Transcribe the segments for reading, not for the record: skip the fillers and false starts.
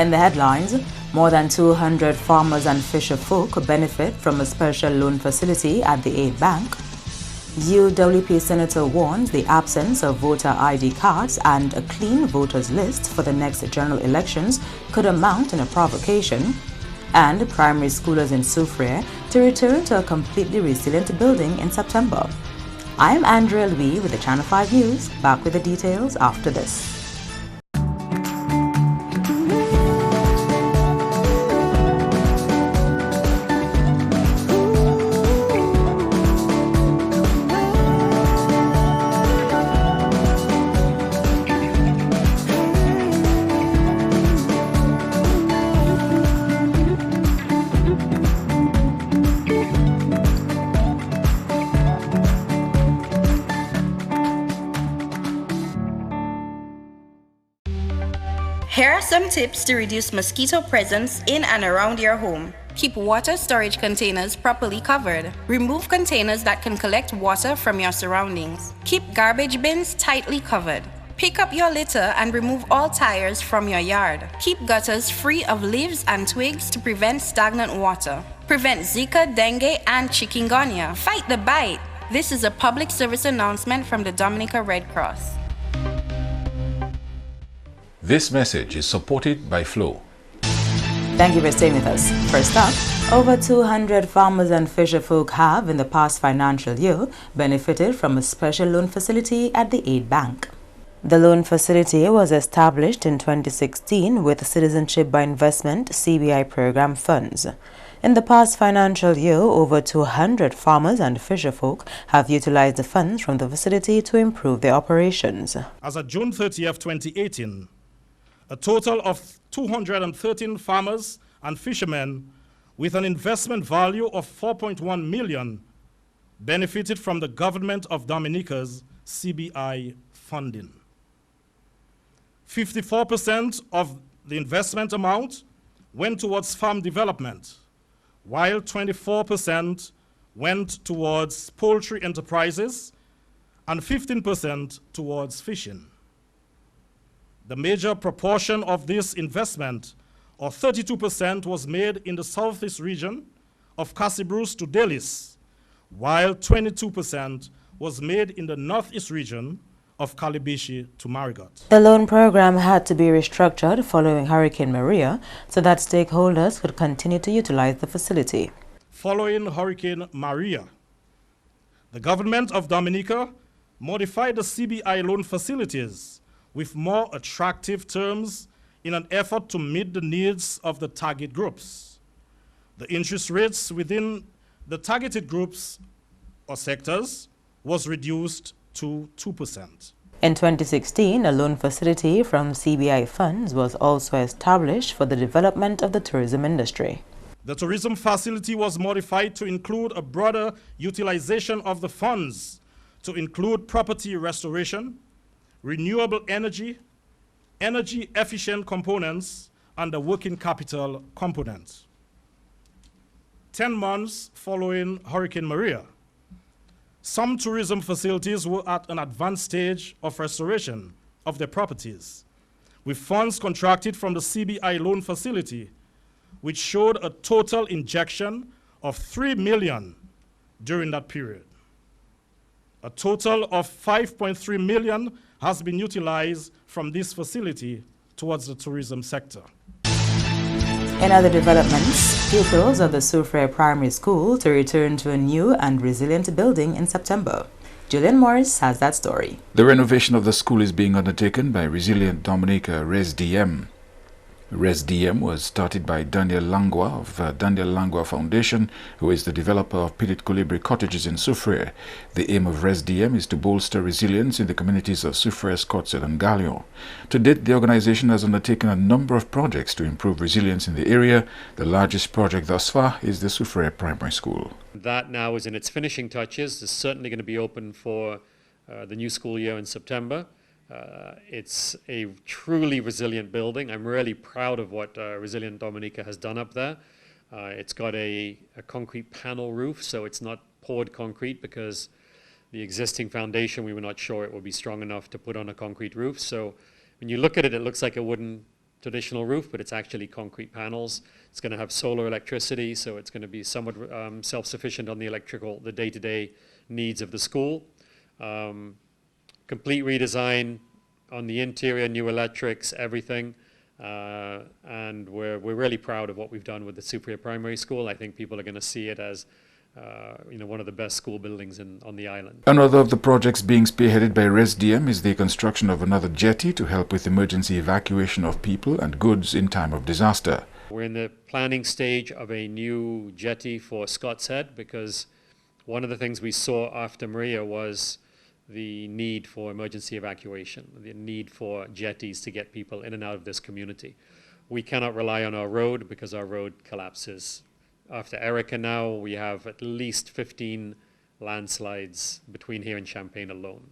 In the headlines, more than 200 farmers and fisher folk benefit from a special loan facility at the Aid Bank. UWP Senator warns the absence of voter ID cards and a clean voters list for the next general elections could amount in a provocation. And primary schoolers in Soufriere to return to a completely resilient building in September. I'm Andrea Louis with the Channel 5 News, back with the details after this. Here are some tips to reduce mosquito presence in and around your home. Keep water storage containers properly covered. Remove containers that can collect water from your surroundings. Keep garbage bins tightly covered. Pick up your litter and remove all tires from your yard. Keep gutters free of leaves and twigs to prevent stagnant water. Prevent Zika, dengue, and chikungunya. Fight the bite. This is a public service announcement from the Dominica Red Cross. This message is supported by Flow. Thank you for staying with us. First up, over 200 farmers and fisherfolk have, in the past financial year, benefited from a special loan facility at the Aid Bank. The loan facility was established in 2016 with Citizenship by Investment (CBI) program funds. In the past financial year, over 200 farmers and fisherfolk have utilized the funds from the facility to improve their operations. As of June 30th, 2018, a total of 213 farmers and fishermen with an investment value of 4.1 million benefited from the Government of Dominica's CBI funding. 54% of the investment amount went towards farm development, while 24% went towards poultry enterprises and 15% towards fishing. The major proportion of this investment, or 32%, was made in the southeast region of Casibroos to Delis, while 22% was made in the northeast region of Calibishi to Marigot. The loan program had to be restructured following Hurricane Maria so that stakeholders could continue to utilize the facility. Following Hurricane Maria, the government of Dominica modified the CBI loan facilities with more attractive terms in an effort to meet the needs of the target groups. The interest rates within the targeted groups or sectors was reduced to 2%. In 2016, a loan facility from CBI funds was also established for the development of the tourism industry. The tourism facility was modified to include a broader utilization of the funds to include property restoration, renewable energy, energy-efficient components, and the working capital component. 10 months following Hurricane Maria, some tourism facilities were at an advanced stage of restoration of their properties, with funds contracted from the CBI loan facility, which showed a total injection of 3 million during that period. A total of 5.3 million has been utilized from this facility towards the tourism sector. In other developments, pupils of the Soufriere Primary School to return to a new and resilient building in September. Julian Morris has that story. The renovation of the school is being undertaken by Resilient Dominica ResDM. ResDM was started by Daniel Langwa of Daniel Langwa Foundation, who is the developer of Petit Colibri cottages in Soufriere. The aim of ResDM is to bolster resilience in the communities of Soufriere, Scottsdale and Galion. To date, the organization has undertaken a number of projects to improve resilience in the area. The largest project thus far is the Soufriere Primary School. That now is in its finishing touches. It's certainly going to be open for the new school year in September. It's a truly resilient building. I'm really proud of what Resilient Dominica has done up there. It's got a concrete panel roof, so it's not poured concrete because the existing foundation, we were not sure it would be strong enough to put on a concrete roof. So when you look at it, it looks like a wooden traditional roof, but it's actually concrete panels. It's going to have solar electricity, so it's going to be somewhat self-sufficient on the day-to-day needs of the school. Complete redesign on the interior, new electrics, everything. And we're really proud of what we've done with the Superior Primary School. I think people are going to see it as one of the best school buildings on the island. Another of the projects being spearheaded by ResDM is the construction of another jetty to help with emergency evacuation of people and goods in time of disaster. We're in the planning stage of a new jetty for Scott's Head, because one of the things we saw after Maria was the need for emergency evacuation, the need for jetties to get people in and out of this community. We cannot rely on our road because our road collapses. After Erica now, we have at least 15 landslides between here and Champaign alone.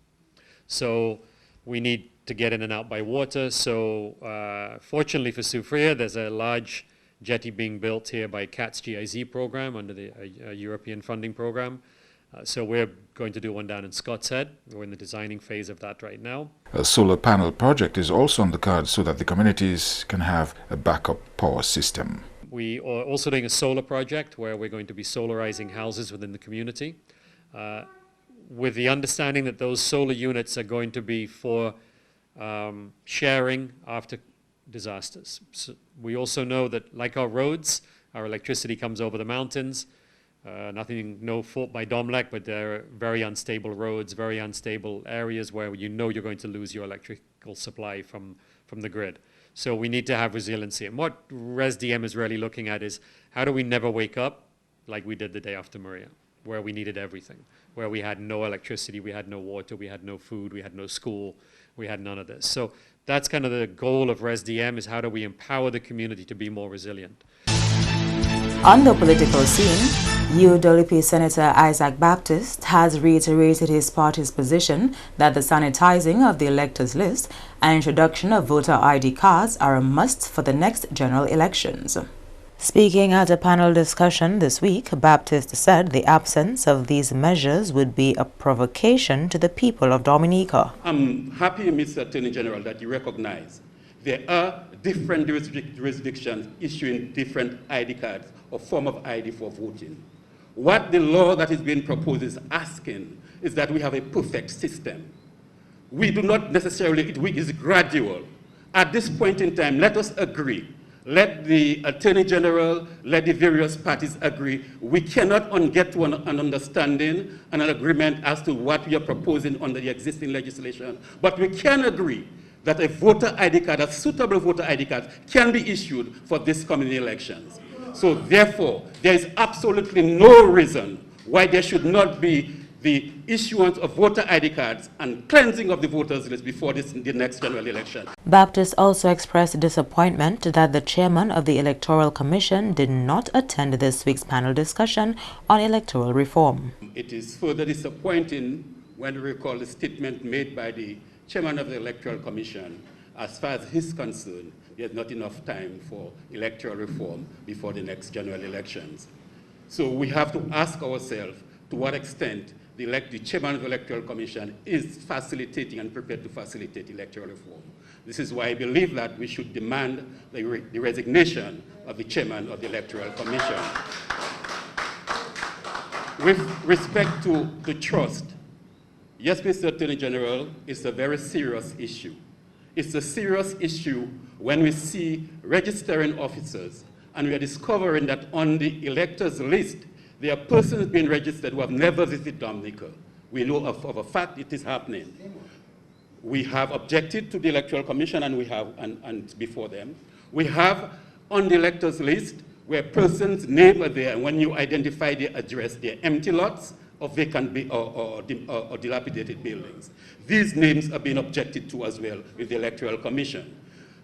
So we need to get in and out by water. So fortunately for Soufriere, there's a large jetty being built here by CAT's GIZ program under the European funding program. So we're going to do one down in Scott's Head. We're in the designing phase of that right now. A solar panel project is also on the cards so that the communities can have a backup power system. We are also doing a solar project where we're going to be solarizing houses within the community, with the understanding that those solar units are going to be for sharing after disasters. So we also know that, like our roads, our electricity comes over the mountains. No fault by Domlec, but they're very unstable roads, very unstable areas where you're going to lose your electrical supply from the grid. So we need to have resiliency. And what ResDM is really looking at is, how do we never wake up like we did the day after Maria, where we needed everything, where we had no electricity, we had no water, we had no food, we had no school, we had none of this. So that's kind of the goal of ResDM, is how do we empower the community to be more resilient. On the political scene, UWP Senator Isaac Baptist has reiterated his party's position that the sanitizing of the electors list and introduction of voter ID cards are a must for the next general elections. Speaking at a panel discussion this week, Baptist said the absence of these measures would be a provocation to the people of Dominica. I'm happy, Mr. Attorney General, that you recognize there are different jurisdictions issuing different ID cards or form of ID for voting. What the law that is being proposed is asking is that we have a perfect system. We do not necessarily, it is gradual. At this point in time, let us agree. Let the Attorney General, let the various parties agree. We cannot get to an understanding and an agreement as to what we are proposing under the existing legislation, but we can agree that a voter ID card, a suitable voter ID card, can be issued for this coming elections. So therefore, there is absolutely no reason why there should not be the issuance of voter ID cards and cleansing of the voters list before the next general election. Baptist also expressed disappointment that the chairman of the Electoral Commission did not attend this week's panel discussion on electoral reform. It is further disappointing when we recall the statement made by the chairman of the Electoral Commission. As far as he's concerned, there's not enough time for electoral reform before the next general elections. So we have to ask ourselves to what extent the chairman of the Electoral Commission is facilitating and prepared to facilitate electoral reform. This is why I believe that we should demand the resignation of the chairman of the Electoral Commission. With respect to the trust, yes, Mr. Attorney General, it's a very serious issue. It's a serious issue when we see registering officers and we are discovering that on the electors list, there are persons being registered who have never visited Dominica. We know of a fact it is happening. We have objected to the Electoral Commission and before them. We have on the electors list where persons' names are there, and when you identify the address, they're empty lots or vacant or dilapidated buildings. These names are being objected to as well with the Electoral Commission.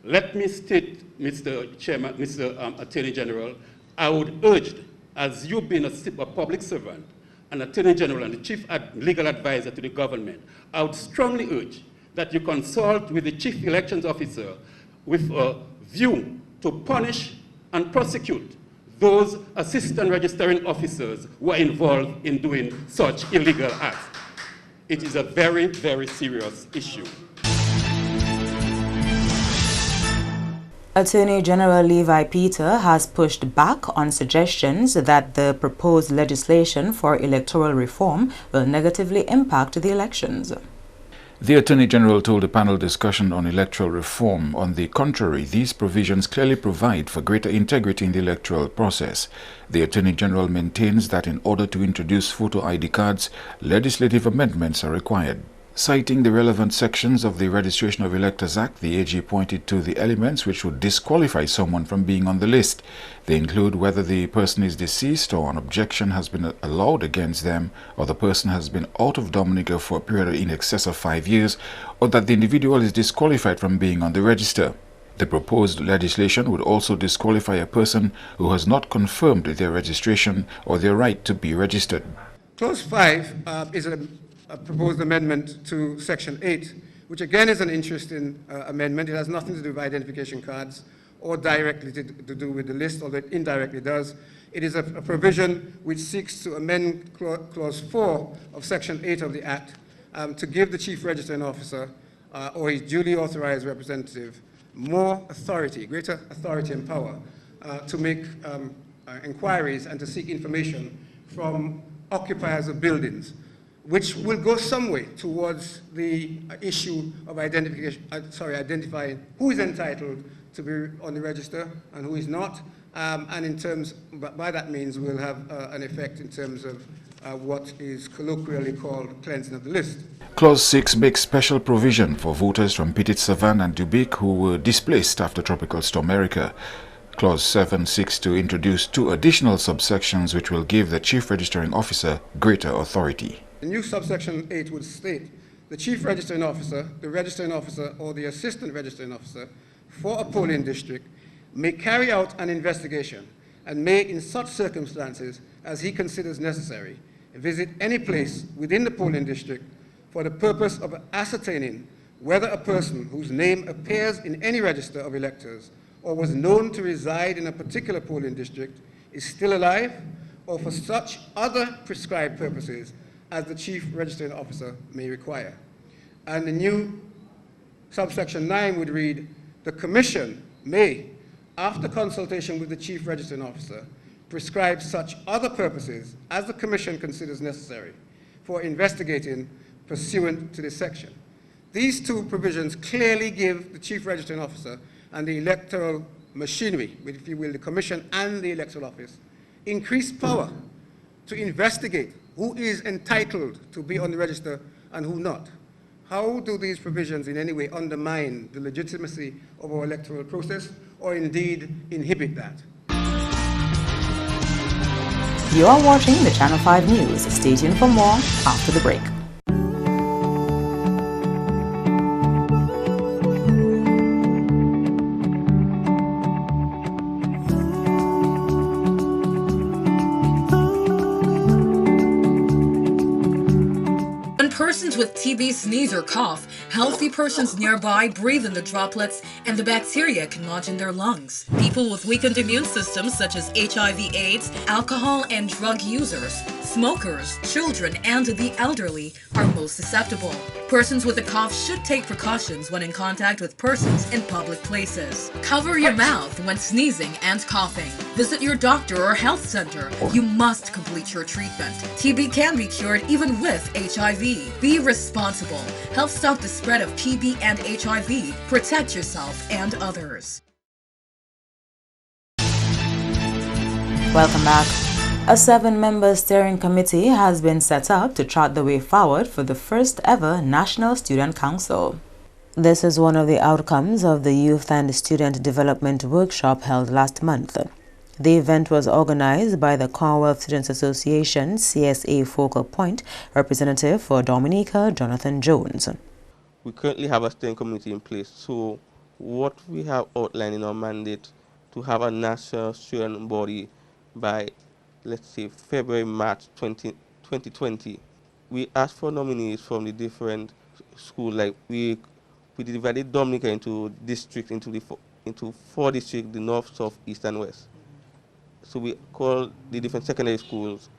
Let me state, Mr. Chairman, Mr. Attorney General, I would urge, as you've been a public servant, an Attorney General and the Chief Legal Advisor to the government, I would strongly urge that you consult with the Chief Elections Officer with a view to punish and prosecute those assistant registering officers who are involved in doing such illegal acts. It is a very, very serious issue. Attorney General Levi Peter has pushed back on suggestions that the proposed legislation for electoral reform will negatively impact the elections. The Attorney General told a panel discussion on electoral reform, on the contrary, these provisions clearly provide for greater integrity in the electoral process. The Attorney General maintains that in order to introduce photo ID cards, legislative amendments are required. Citing the relevant sections of the Registration of Electors Act, the AG pointed to the elements which would disqualify someone from being on the list. They include whether the person is deceased or an objection has been allowed against them, or the person has been out of Dominica for a period in excess of 5 years, or that the individual is disqualified from being on the register. The proposed legislation would also disqualify a person who has not confirmed their registration or their right to be registered. Clause 5 is a proposed amendment to Section 8, which again is an interesting amendment. It has nothing to do with identification cards or directly to do with the list, although it indirectly does. It is a provision which seeks to amend Clause 4 of Section 8 of the Act to give the Chief Registering Officer or his duly authorized representative more authority, greater authority and power to make inquiries and to seek information from occupiers of buildings, which will go some way towards the issue of identifying who is entitled to be on the register and who is not, and in terms, by that means, will have an effect in terms of what is colloquially called cleansing of the list. Clause 6 makes special provision for voters from Petit Savan and Dubique who were displaced after Tropical Storm Erika. Clause 7 seeks to introduce 2 additional subsections which will give the Chief Registering Officer greater authority. The new subsection 8 would state, the Chief Registering Officer, the Registering Officer, or the Assistant Registering Officer for a polling district may carry out an investigation and may, in such circumstances as he considers necessary, visit any place within the polling district for the purpose of ascertaining whether a person whose name appears in any register of electors or was known to reside in a particular polling district is still alive, or for such other prescribed purposes as the Chief Registering Officer may require. And the new subsection 9 would read, the Commission may, after consultation with the Chief Registering Officer, prescribe such other purposes as the Commission considers necessary for investigating pursuant to this section. These 2 provisions clearly give the Chief Registering Officer and the electoral machinery, if you will, the Commission and the Electoral Office, increased power to investigate who is entitled to be on the register and who not. How do these provisions in any way undermine the legitimacy of our electoral process or indeed inhibit that? You are watching the Channel 5 News. Stay tuned for more after the break. Persons with TB sneeze or cough, healthy persons nearby breathe in the droplets and the bacteria can lodge in their lungs. People with weakened immune systems such as HIV/AIDS, alcohol and drug users, smokers, children, and the elderly are most susceptible. Persons with a cough should take precautions when in contact with persons in public places. Cover your mouth when sneezing and coughing. Visit your doctor or health center. You must complete your treatment. TB can be cured even with HIV. Be responsible. Help stop the spread of TB and HIV. Protect yourself and others. Welcome back. A 7-member steering committee has been set up to chart the way forward for the first ever National Student Council. This is one of the outcomes of the Youth and Student Development Workshop held last month. The event was organized by the Commonwealth Students Association CSA Focal Point representative for Dominica, Jonathan Jones. We currently have a steering committee in place, so what we have outlined in our mandate to have a national student body by, let's say, February-March 2020. We asked for nominees from the different schools. Like we divided Dominica into districts, into 4 districts: the north, south, east, and west. So we called the different secondary schools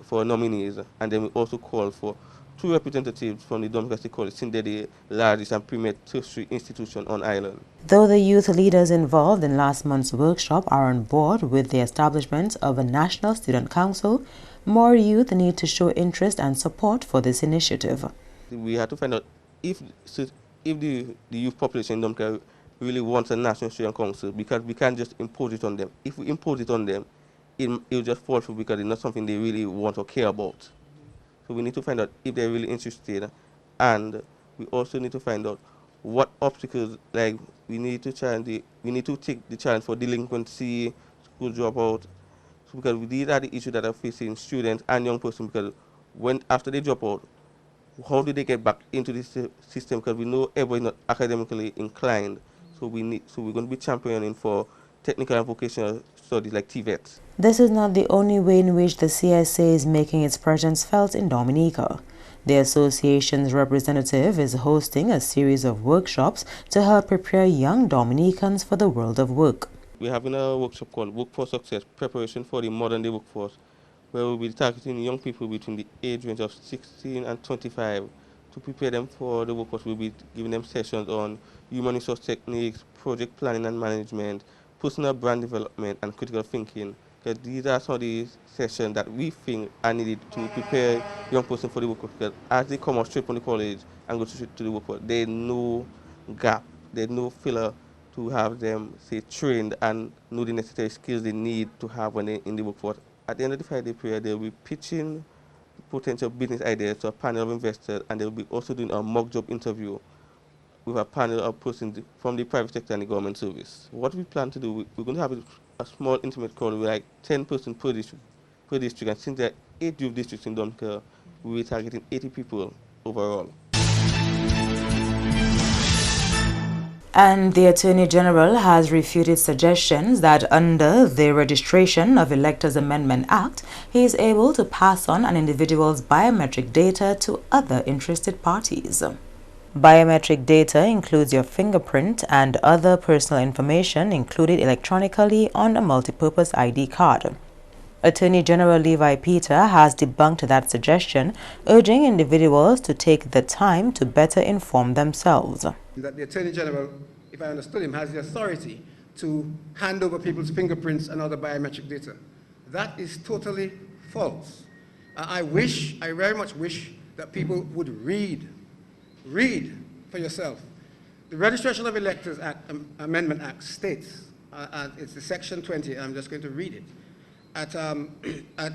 for nominees, and then we also called for 2 representatives from the Democratic College, since they're the largest and premier tertiary institution on island. Though the youth leaders involved in last month's workshop are on board with the establishment of a National Student Council, more youth need to show interest and support for this initiative. We have to find out if the youth population in Dominica really wants a National Student Council, because we can't just impose it on them. If we impose it on them, it'll just fall through because it's not something they really want or care about. So we need to find out if they're really interested, and we also need to find out what obstacles, like we need to take the challenge for delinquency, school dropout, so because these are the issues that are facing students and young persons, because after they drop out, how do they get back into this system? Because we know everybody's not academically inclined, so we're going to be championing for technical and vocational studies like TVET. This is not the only way in which the CSA is making its presence felt in Dominica. The association's representative is hosting a series of workshops to help prepare young Dominicans for the world of work. We're having a workshop called Workforce Success, Preparation for the Modern Day Workforce, where we'll be targeting young people between the age range of 16 and 25 to prepare them for the workforce. We'll be giving them sessions on human resource techniques, project planning and management, personal brand development, and critical thinking. Because these are some of the sessions that we think are needed to prepare young person for the workforce. Because as they come out straight from the college and go straight to the workforce, there's no gap, there's no filler to have them, say, trained and know the necessary skills they need to have when they're in the workforce. At the end of the 5-day period, they'll be pitching potential business ideas to a panel of investors, and they'll be also doing a mock job interview with a panel of persons from the private sector and the government service. What we plan to do, we're going to have a small intimate crowd with like 10 persons per district, and since there are 8 youth districts in Dominica, we'll be targeting 80 people overall. And the Attorney General has refuted suggestions that under the Registration of Electors Amendment Act, he is able to pass on an individual's biometric data to other interested parties. Biometric data includes your fingerprint and other personal information included electronically on a multipurpose ID card. Attorney General Levi Peter has debunked that suggestion, urging individuals to take the time to better inform themselves. That the Attorney General, if I understood him, has the authority to hand over people's fingerprints and other biometric data. That is totally false. I very much wish that people would read for yourself. The Registration of Electors Act, Amendment Act states, it's the section 20, I'm just going to read it, at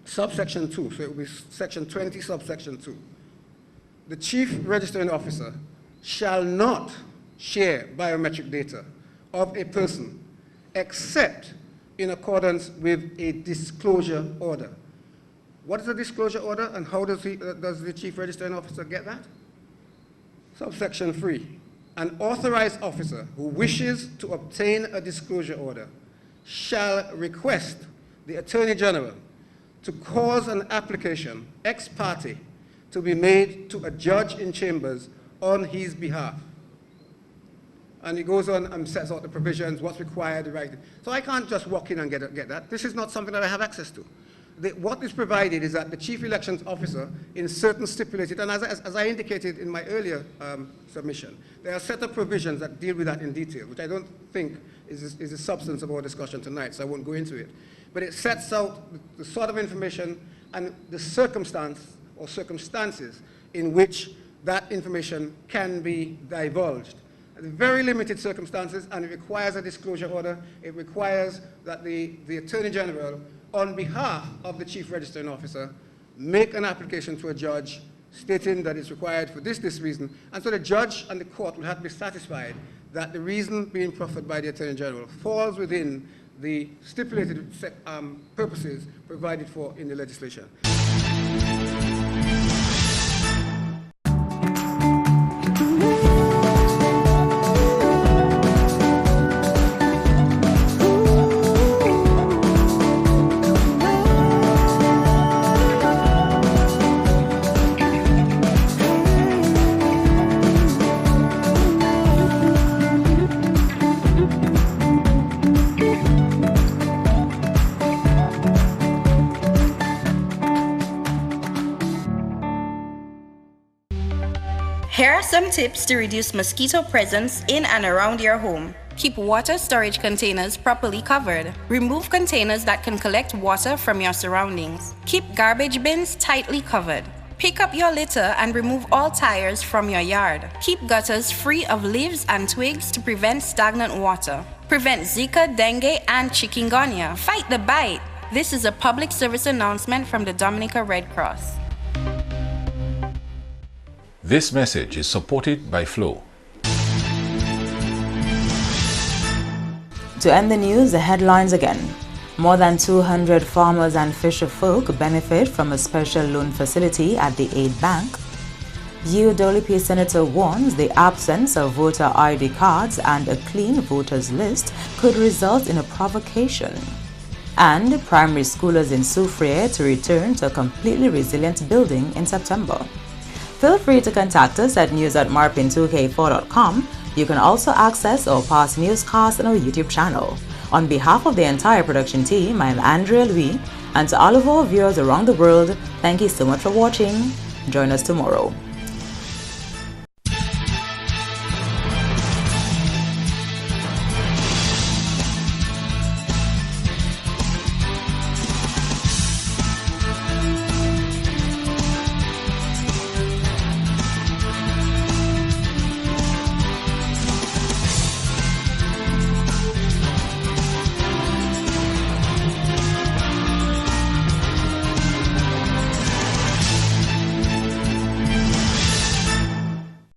subsection 2, so it will be section 20, subsection 2. The Chief Registering Officer shall not share biometric data of a person except in accordance with a disclosure order. What is a disclosure order, and how does the Chief Registering Officer get that? Subsection 3. An authorized officer who wishes to obtain a disclosure order shall request the Attorney General to cause an application ex parte to be made to a judge in chambers on his behalf. And he goes on and sets out the provisions, what's required, the right. So I can't just walk in and get that. This is not something that I have access to. What is provided is that the Chief Elections Officer, in certain stipulated, and as I indicated in my earlier submission, there are a set of provisions that deal with that in detail, which I don't think is the substance of our discussion tonight, so I won't go into it. But it sets out the sort of information and the circumstance or circumstances in which that information can be divulged. Very limited circumstances, and it requires a disclosure order. It requires that the Attorney General, on behalf of the Chief Registering Officer, make an application to a judge stating that it's required for this reason. And so the judge and the court will have to be satisfied that the reason being proffered by the Attorney General falls within the stipulated purposes provided for in the legislation. some tips to reduce mosquito presence in and around your home. Keep water storage containers properly covered. Remove containers that can collect water from your surroundings. Keep garbage bins tightly covered. Pick up your litter and remove all tires from your yard. Keep gutters free of leaves and twigs to prevent stagnant water. Prevent Zika, dengue, and chikungunya. Fight the bite. This is a public service announcement from the Dominica Red Cross. This message is supported by Flow. To end the news, the headlines again. More than 200 farmers and fisher folk benefit from a special loan facility at the Aid Bank. UWP Senator warns the absence of voter ID cards and a clean voters list could result in a provocation. And primary schoolers in Soufriere to return to a completely resilient building in September. Feel free to contact us at news@marpin2k4.com. You can also access our past newscasts on our YouTube channel. On behalf of the entire production team, I'm Andrea Louis, and to all of our viewers around the world, thank you so much for watching. Join us tomorrow.